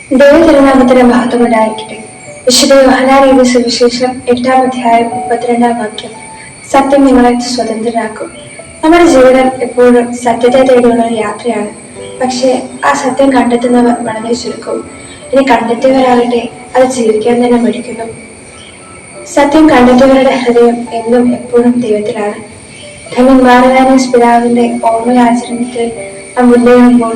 ദൈവതിരുനാമത്തിന് മഹത്വം ഉണ്ടായിരിക്കട്ടെ. വിശുദ്ധ യോഹന്നാൻ സുവിശേഷം 8-ാം അധ്യായം 32-ാം വാക്യം. സത്യം നിങ്ങളെ സ്വതന്ത്രരാക്കും. നമ്മുടെ ജീവിതം എപ്പോഴും സത്യത്തെ തേടിയുള്ള ഒരു യാത്രയാണ്. പക്ഷെ ആ സത്യം കണ്ടെത്തുന്നവർ വളരെ ചുരുക്കവും. ഇനി കണ്ടെത്തിയവരാകട്ടെ അത് ജീവിക്കാൻ തന്നെ മടിക്കുന്നു. സത്യം കണ്ടെത്തിയവരുടെ ഹൃദയം എന്നും എപ്പോഴും ദൈവത്തിലാണ്. ധന്യന്മാരായ പിതാവിന്റെ ഓർമ്മയാചരണത്തിൽ നാം മുന്നേറുമ്പോൾ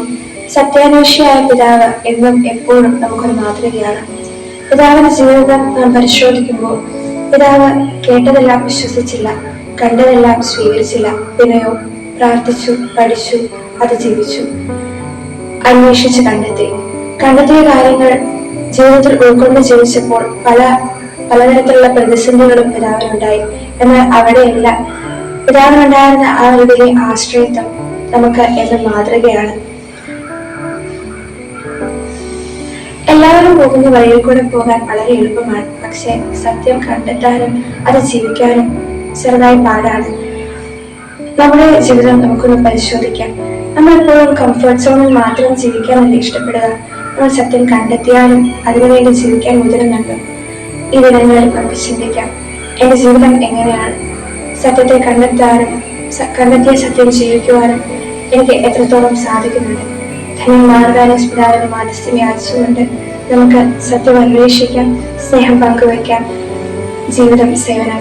സത്യാന്വേഷിയായ പിതാവ് എന്നും എപ്പോഴും നമുക്കൊരു മാതൃകയാണ്. പിതാവിന്റെ ജീവിതം നാം പരിശോധിക്കുമ്പോൾ പിതാവ് കേട്ടതെല്ലാം വിശ്വസിച്ചില്ല, കണ്ടതെല്ലാം സ്വീകരിച്ചില്ല. പിന്നെയോ പ്രാർത്ഥിച്ചു, പഠിച്ചു, അത് ജീവിച്ചു, അന്വേഷിച്ച് കണ്ടെത്തിയ കാര്യങ്ങൾ ജീവിതത്തിൽ ഉൾക്കൊണ്ട് ജീവിച്ചപ്പോൾ പലതരത്തിലുള്ള പ്രതിസന്ധികളും പിതാവിനുണ്ടായി. എന്നാൽ അവിടെയെല്ലാം പിതാവിനുണ്ടായിരുന്ന ആ ഒരു വലിയ ആശ്രയത്വം നമുക്ക് എന്നും മാതൃകയാണ്. എല്ലാവരും പോകുന്ന വഴിയിൽ കൂടെ പോകാൻ വളരെ എളുപ്പമാണ്. പക്ഷെ സത്യം കണ്ടെത്താനും അത് ജീവിക്കാനും ചെറുതായി പാടാണ്. നമ്മുടെ ജീവിതം നമുക്കൊന്ന് പരിശോധിക്കാം. നമ്മളെപ്പോഴും കംഫർട്ട് സോണിൽ മാത്രം ജീവിക്കാനല്ല ഇഷ്ടപ്പെടുക. നമ്മൾ സത്യം കണ്ടെത്തിയാലും അതിനുവേണ്ടി ജീവിക്കാൻ മുതിരുന്നുണ്ട്. ഈ ദിനങ്ങളിൽ നമുക്ക് ചിന്തിക്കാം, എന്റെ ജീവിതം എങ്ങനെയാണ്? സത്യത്തെ കണ്ടെത്തിയ സത്യം ജീവിക്കുവാനും എനിക്ക് എത്രത്തോളം സാധിക്കുന്നുണ്ട്? ധന്യന്മാരുടെ മാധ്യസ്ഥം യാചിച്ചുകൊണ്ട് നമുക്ക് സത്യം അന്വേഷിക്കാം, സ്നേഹം പങ്കുവയ്ക്കാം, ജീവിതം സേവനം